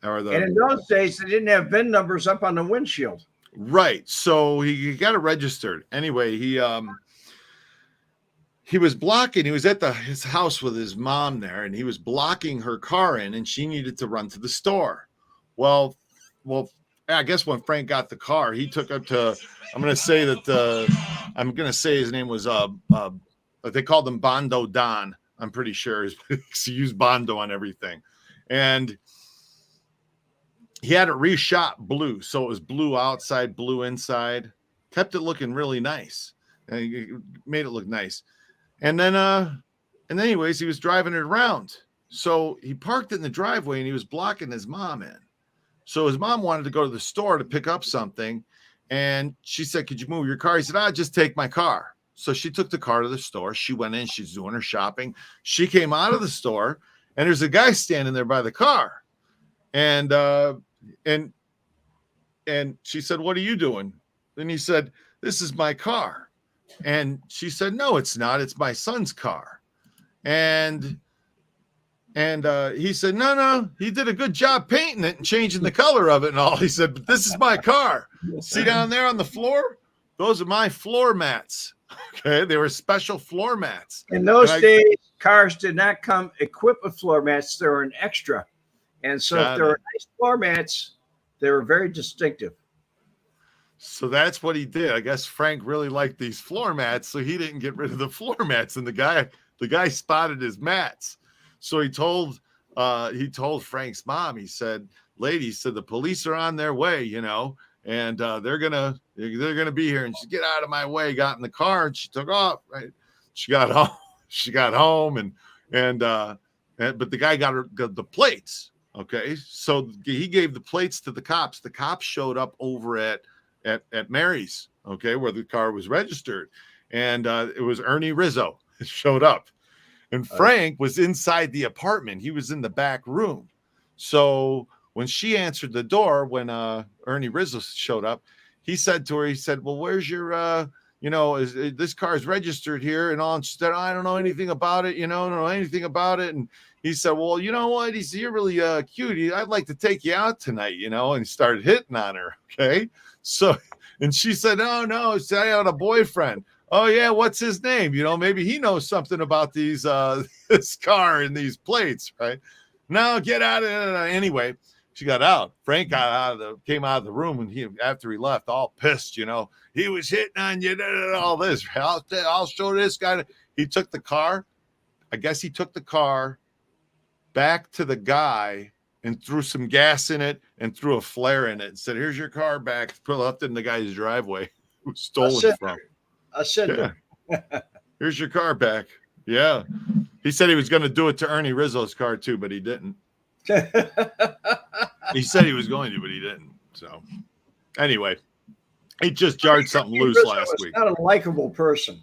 And in those days, they didn't have VIN numbers up on the windshield. Right. So he got it registered. Anyway, he was blocking. He was at his house with his mom there, and he was blocking her car in, and she needed to run to the store. Well, I guess when Frank got the car, he took her to. I'm going to say his name was they called him Bondo Don. I'm pretty sure he used Bondo on everything, and he had it reshot blue, so it was blue outside, blue inside. Kept it looking really nice, and he made it look nice. And then anyways, he was driving it around. So he parked it in the driveway, and he was blocking his mom in. So his mom wanted to go to the store to pick up something, and she said, "Could you move your car?" He said, "I'll just take my car." So she took the car to the store. She went in. She's doing her shopping. She came out of the store, and there's a guy standing there by the car, and she said, "What are you doing?" And he said, "This is my car." And she said, "No, it's not. It's my son's car." And he said, no, he did a good job painting it and changing the color of it and all. He said, "But this is my car. See down there on the floor? Those are my floor mats." Okay, they were special floor mats. In those days, cars did not come equipped with floor mats. They were an extra. And so if there were nice floor mats, they were very distinctive. So that's what he did. I guess Frank really liked these floor mats, so he didn't get rid of the floor mats. And the guy spotted his mats. So he told Frank's mom, he said, "Lady," he said, "the police are on their way, and they're gonna be here." And she "Get out of my way," got in the car, and she took off. Right, she got home, but the guy got the plates. Okay, so he gave the plates to the cops. The cops showed up over at Mary's, okay, where the car was registered, and it was Ernie Rizzo showed up, and Frank was inside the apartment. He was in the back room. So when she answered the door, when Ernie Rizzo showed up, he said to her, "Well, where's your this car is registered here?" And all. And she said, "I don't know anything about it. Don't know anything about it." And he said, "Well, you know what?" He said, "You're really cute. I'd like to take you out tonight, And he started hitting on her. Okay. So, and she said, "Oh, no, I had a boyfriend." "Oh, yeah. What's his name? Maybe he knows something about these, this car and these plates, right?" "No, get out of it." Anyway, she got out. Frank came out of the room, and after he left, all pissed, "He was hitting on you, all this. I'll show this guy." He took the car. I guess he took the car back to the guy and threw some gas in it and threw a flare in it and said, "Here's your car back." Left it in the guy's driveway. It was stolen from. A cinder. Yeah. "Here's your car back." Yeah. He said he was going to do it to Ernie Rizzo's car too, but he didn't. He said he was going to, but he didn't. So anyway, he just jarred something loose Rizzo last was week. Not a likable person.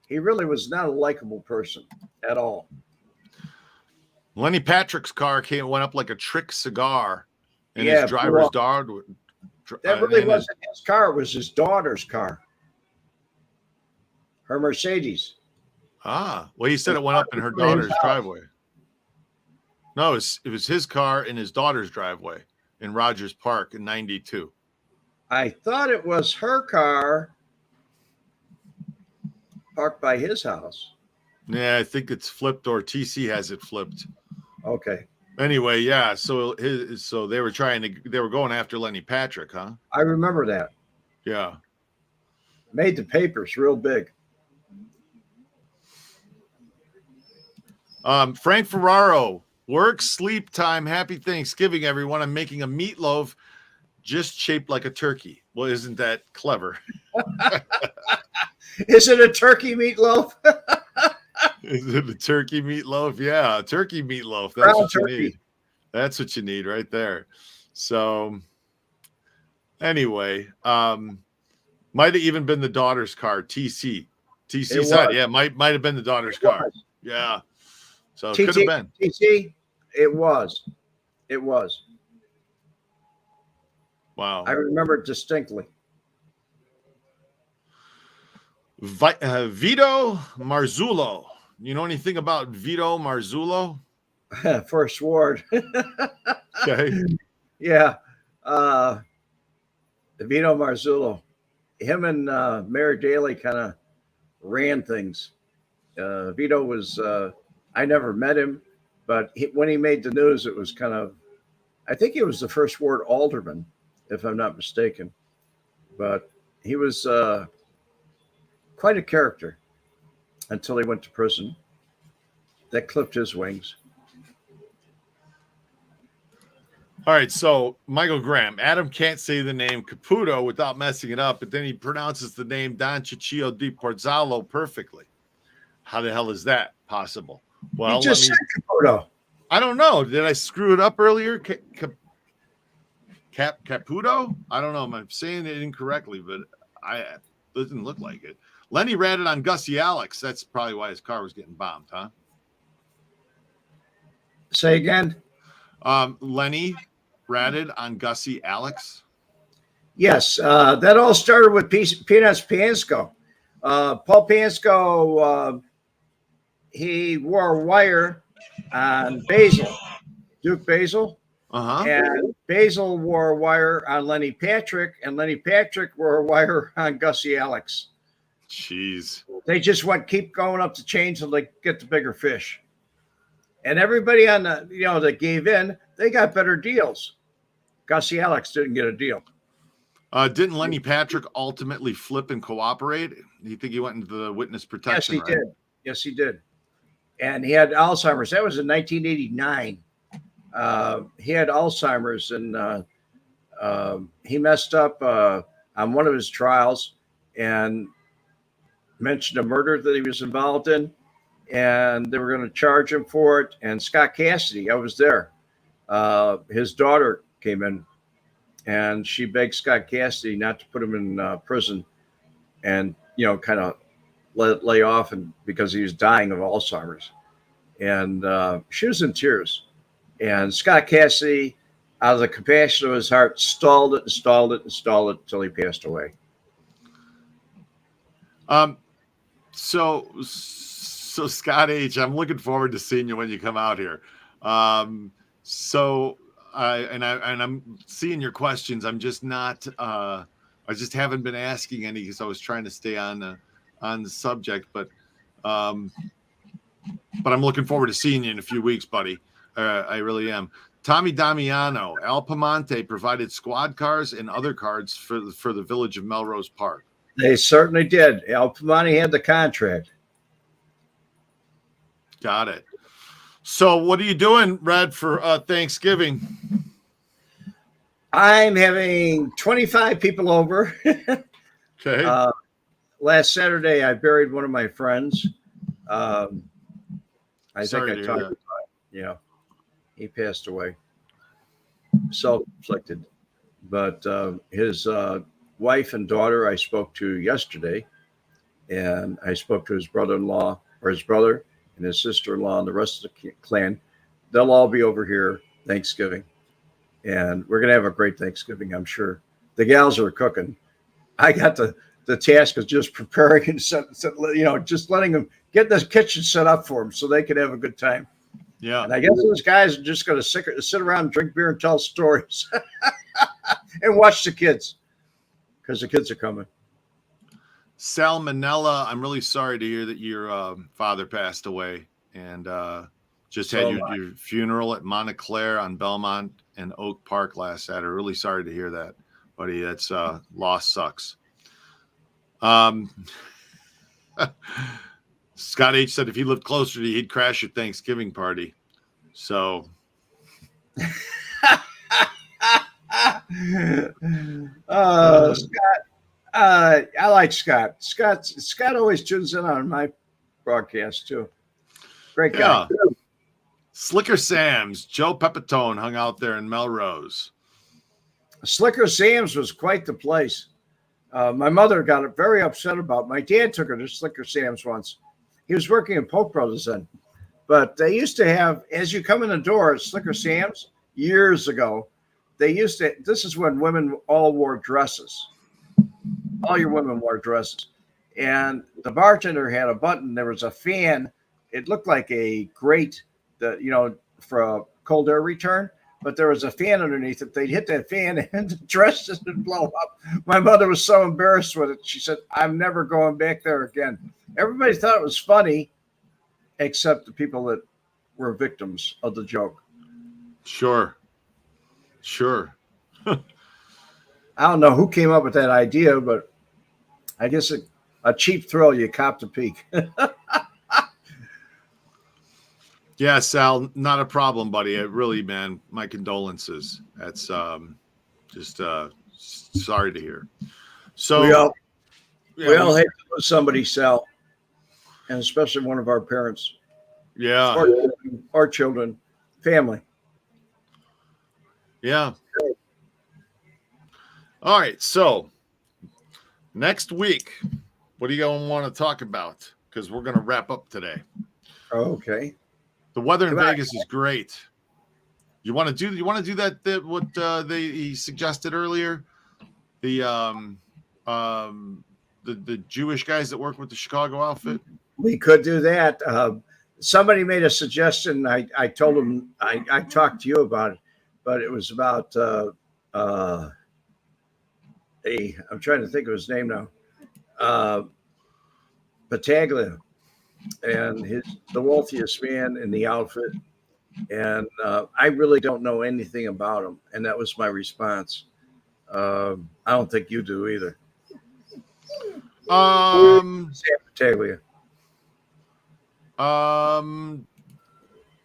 He really was not a likable person at all. Lenny Patrick's car went up like a trick cigar, and his driver's dog. That really wasn't his car; it was his daughter's car, her Mercedes. Well, he said it went up in her daughter's driveway. No, it was his car in his daughter's driveway in Rogers Park in '92. I thought it was her car parked by his house. Yeah, I think it's flipped, or TC has it flipped. Okay. Anyway, yeah. So they were going after Lenny Patrick, huh? I remember that. Yeah. Made the papers real big. Frank Ferraro, work, sleep time, happy Thanksgiving, everyone. I'm making a meatloaf just shaped like a turkey. Well, isn't that clever? Is it a turkey meatloaf? Is it a turkey meatloaf? Yeah, a turkey meatloaf. That's Brown what turkey. you need. That's what you need right there. So anyway, Might have even been the daughter's car. TC It said, was. yeah, might have been the daughter's It car. was. Yeah. So it could have been. TC, it was. It was. Wow. I remember it distinctly. Vito Marzullo. You know anything about Vito Marzullo? First ward. Okay. Yeah. Vito Marzullo. Him and Mayor Daley kind of ran things. Vito was, I never met him, but when he made the news, it was kind of, I think he was the first ward alderman, if I'm not mistaken. But he was quite a character until he went to prison. That clipped his wings. All right, so Michael Graham. Adam can't say the name Caputo without messing it up, but then he pronounces the name Don Ciccio di Porzallo perfectly. How the hell is that possible? Well, He just said Caputo. I don't know. Did I screw it up earlier? Caputo? I don't know. I'm saying it incorrectly, but it doesn't look like it. Lenny ratted on Gussie Alex. That's probably why his car was getting bombed, huh? Say again. Lenny ratted on Gussie Alex. Yes, that all started with Peanuts Piansko. Paul Piansko, he wore a wire on Basil, Duke Basil, and Basil wore a wire on Lenny Patrick, and Lenny Patrick wore a wire on Gussie Alex. Jeez. They just keep going up the chain until they get the bigger fish. And everybody on the, that gave in, they got better deals. Gussie Alex didn't get a deal. Didn't Lenny Patrick ultimately flip and cooperate? Do you think he went into the witness protection? Yes, he did. Yes, he did. And he had Alzheimer's. That was in 1989. He had Alzheimer's, and he messed up on one of his trials and mentioned a murder that he was involved in. And they were going to charge him for it. And Scott Cassidy, I was there. His daughter came in, and she begged Scott Cassidy not to put him in prison, and kind of let it lay off, and because he was dying of Alzheimer's. And she was in tears. And Scott Cassidy, out of the compassion of his heart, stalled it until he passed away. So Scott H., I'm looking forward to seeing you when you come out here. I'm seeing your questions. I'm just not. I just haven't been asking any because I was trying to stay on the subject. But I'm looking forward to seeing you in a few weeks, buddy. I really am. Tommy Damiano, Al Piemonte provided squad cars and other cards for the village of Melrose Park. They certainly did. Al Piemonte had the contract. Got it. So what are you doing, Red, for Thanksgiving? I'm having 25 people over. Okay. Last Saturday, I buried one of my friends. I Sorry think I to talked hear about it. Yeah. He passed away. Self-inflicted. But his wife and daughter I spoke to yesterday, and I spoke to his brother-in-law, or his brother, and his sister-in-law and the rest of the clan. They'll all be over here Thanksgiving. And we're going to have a great Thanksgiving, I'm sure. The gals are cooking. I got the task of just preparing and just letting them get the kitchen set up for them so they can have a good time. Yeah. And I guess those guys are just going to sit around, drink beer, and tell stories and watch the kids, because the kids are coming. Salmonella, I'm really sorry to hear that your father passed away, and just had your funeral at Montclair on Belmont and Oak Park last Saturday. Really sorry to hear that, buddy. That's loss sucks. Scott H. said if he lived closer to you, he'd crash your Thanksgiving party. So Scott, I like Scott. Scott always tunes in on my broadcast too. Great guy. yeah. Slicker Sam's, Joe Pepitone hung out there in Melrose. Slicker Sam's was quite the place. My mother got very upset about. My dad took her to Slicker Sam's once. He was working at Polk Brothers then, but they used to have, as you come in the door at Slicker Sam's years ago, they used to. This is when women all wore dresses. All your women wore dresses, and the bartender had a button. There was a fan. It looked like a grate that for a cold air return, but there was a fan underneath it. They'd hit that fan and the dress just would blow up. My mother was so embarrassed with it. She said, "I'm never going back there again." Everybody thought it was funny, except the people that were victims of the joke. Sure. I don't know who came up with that idea, but I guess a cheap thrill you cop to peek. Yeah, Sal, not a problem, buddy. Really, man, my condolences. That's just sorry to hear. So we all hate to lose somebody, Sal, and especially one of our parents. Yeah. Or children, family. Yeah. All right. So next week, what are you going to want to talk about? Because we're going to wrap up today. Okay. The weather in Vegas is great. You want to do that he suggested earlier? The Jewish guys that work with the Chicago outfit? We could do that. Somebody made a suggestion. I told them I talked to you about it, but it was about I'm trying to think of his name now. Battaglia, and the wealthiest man in the outfit. And I really don't know anything about him. And that was my response. I don't think you do either. Sam Battaglia.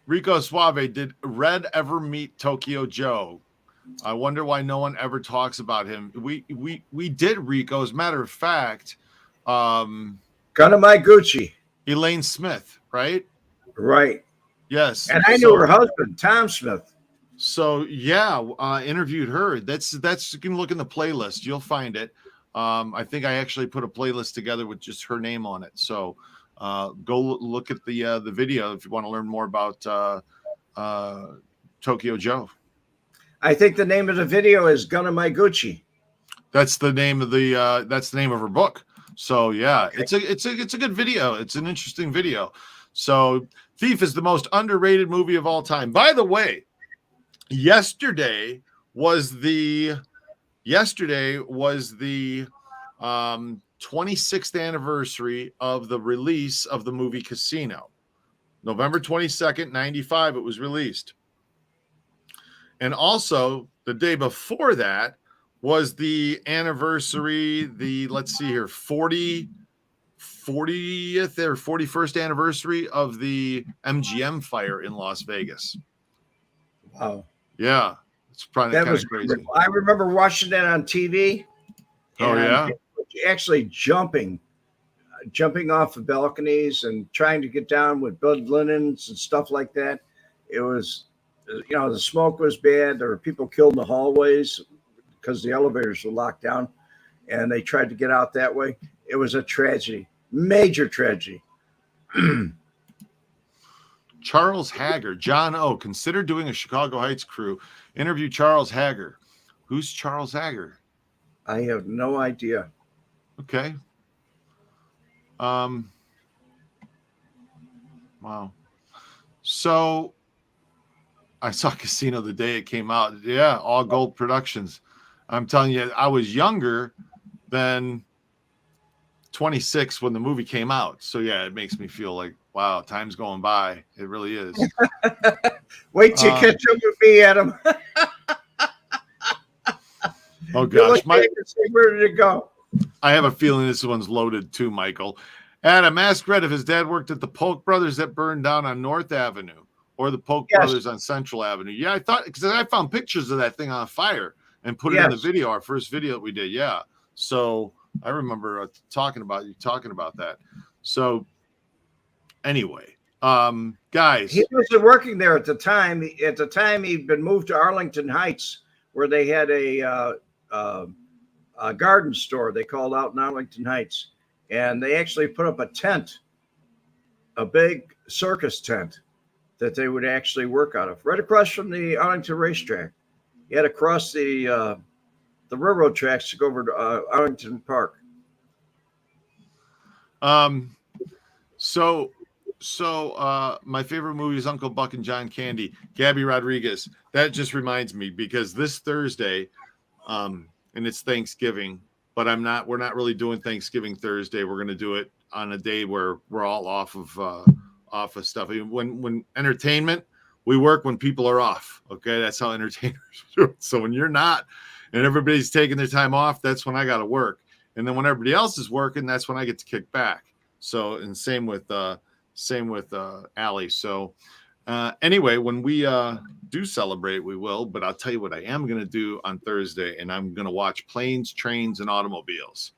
Rico Suave, did Red ever meet Tokyo Joe? I wonder why no one ever talks about him. We did, Rico. As a matter of fact, Gucci. Elaine Smith, right? Right. Yes. And I knew her husband, Tom Smith. So yeah, interviewed her. That's you can look in the playlist. You'll find it. I think I actually put a playlist together with just her name on it. So go look at the video if you want to learn more about Tokyo Joe. I think the name of the video is Gunna My Gucci. That's the name of her book. So yeah, okay. It's a good video. It's an interesting video. So Thief is the most underrated movie of all time. By the way, yesterday was the 26th anniversary of the release of the movie Casino. November 22nd, 95, it was released. And also the day before that was the anniversary, let's see here, 40th or 41st anniversary of the MGM fire in Las Vegas. Wow. Yeah. It's probably kind of crazy. I remember watching that on TV. Oh, yeah. Actually jumping off the balconies and trying to get down with blood linens and stuff like that. It was, the smoke was bad. There were people killed in the hallways because the elevators were locked down and they tried to get out that way. It was a tragedy, major tragedy. Charles Hager, John O. Consider doing a Chicago Heights crew. Interview Charles Hager. Who's Charles Hager? I have no idea. Okay. Wow. So I saw Casino the day it came out. Yeah, All Gold Productions. I'm telling you, I was younger than 26 when the movie came out. So yeah, it makes me feel like, wow, time's going by. It really is. Wait till you catch up with me, Adam. Oh gosh, where did it go? I have a feeling this one's loaded too, Michael. Adam, ask Red if his dad worked at the Polk Brothers that burned down on North Avenue or the Polk Brothers on Central Avenue. Yeah, I thought, because I found pictures of that thing on fire and put it in the video, our first video that we did. Yeah. So I remember talking about that. So anyway, guys. He wasn't working there at the time. At the time, he'd been moved to Arlington Heights, where they had a a garden store they called out in Arlington Heights, and they actually put up a tent, a big circus tent that they would actually work out of, right across from the Arlington racetrack. You had to cross the railroad tracks to go over to Arlington Park. So my favorite movie is Uncle Buck and John Candy. Gabby Rodriguez. That just reminds me, because this Thursday, and it's Thanksgiving, but we're not really doing Thanksgiving Thursday. We're going to do it on a day where we're all off of stuff. When entertainment, we work when people are off. Okay. That's how entertainers do it. So when you're not, and everybody's taking their time off, that's when I got to work. And then when everybody else is working, that's when I get to kick back. So, and same with Allie. So anyway, when we do celebrate, we will, but I'll tell you what I am going to do on Thursday, and I'm going to watch Planes, Trains, and Automobiles.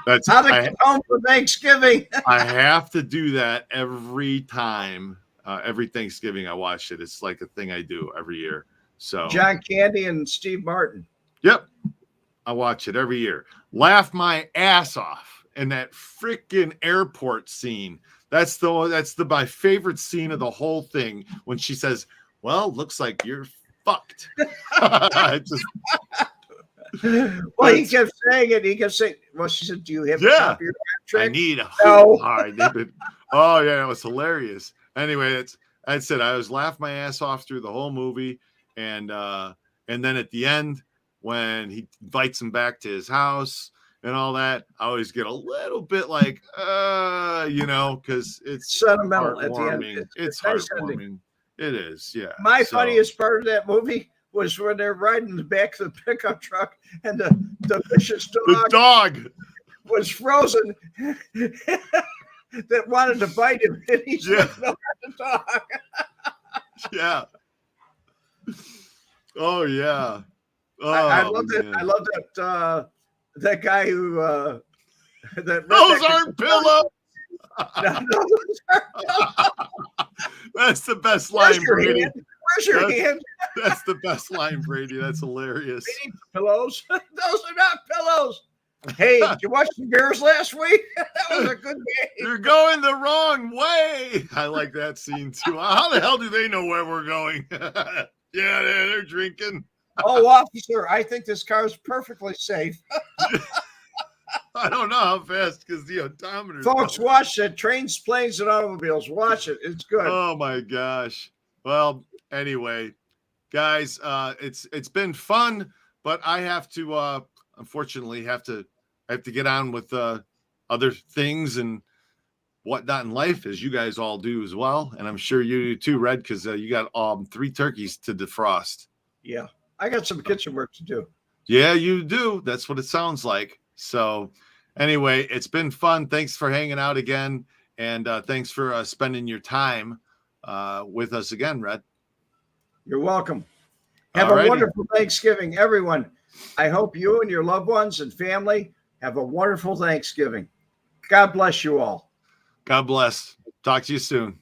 That's how to get home for Thanksgiving. I have to do that every time. Every Thanksgiving I watch it. It's like a thing I do every year. So John Candy and Steve Martin. Yep. I watch it every year. Laugh my ass off. And that freaking airport scene. That's my favorite scene of the whole thing, when she says, "Well, looks like you're fucked." Well, he kept saying it. He kept saying, well, she said, "Do you have a copy of that trick?" I need a no. Oh, yeah, it was hilarious. Anyway, I said I was laughing my ass off through the whole movie. And then at the end, when he invites him back to his house and all that, I always get a little bit like, because it's sentimental at the end. It's heartwarming. It is, yeah. My funniest part of that movie was when they're riding in the back of the pickup truck and the vicious dog was frozen that wanted to bite him, and he just fell at the dog. Yeah. Oh yeah. Oh, I love that. Man. I love that. That guy who those aren't pillows. That's the best line, Brady. Where's your hand? That's the best line, Brady. That's hilarious. Pillows. Those are not pillows. Hey, did you watch the Bears last week? That was a good game. You're going the wrong way. I like that scene too. How the hell do they know where we're going? Yeah, they're drinking. Oh, officer, I think this car is perfectly safe. I don't know how fast, because the odometer. Folks, watch it. Trains, Planes, and Automobiles. Watch it. It's good. Oh my gosh. Well, anyway, guys, it's been fun, but I have to unfortunately have to get on with other things and whatnot in life, as you guys all do as well. And I'm sure you do too, Red, because you got 3 turkeys to defrost. Yeah, I got some kitchen work to do. Yeah, you do. That's what it sounds like. So anyway, it's been fun. Thanks for hanging out again. And thanks for spending your time with us again, Red. You're welcome. Have a wonderful Thanksgiving, everyone. I hope you and your loved ones and family have a wonderful Thanksgiving. God bless you all. God bless. Talk to you soon.